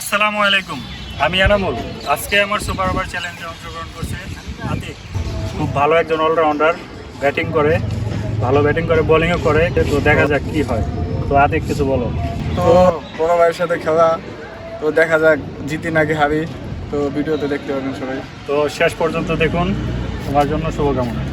আসসালামু আলাইকুম, আমি আনামুল। আজকে আমার সুপার ওভার চ্যালেঞ্জে অংশগ্রহণ করছে আতিক। খুব ভালো একজন অলরাউন্ডার, ব্যাটিং করে, ভালো ব্যাটিং করে, বোলিংও করে। তো দেখা যাক কি হয়। তো আতিক, কিছু বলো। তো বড় ভাইয়ের সাথে খেলা, তো দেখা যাক জিতি নাকি হারি। তো ভিডিওতে দেখতে পাবেন সবাই। তো শেষ পর্যন্ত দেখুন, তোমার জন্য শুভকামনা।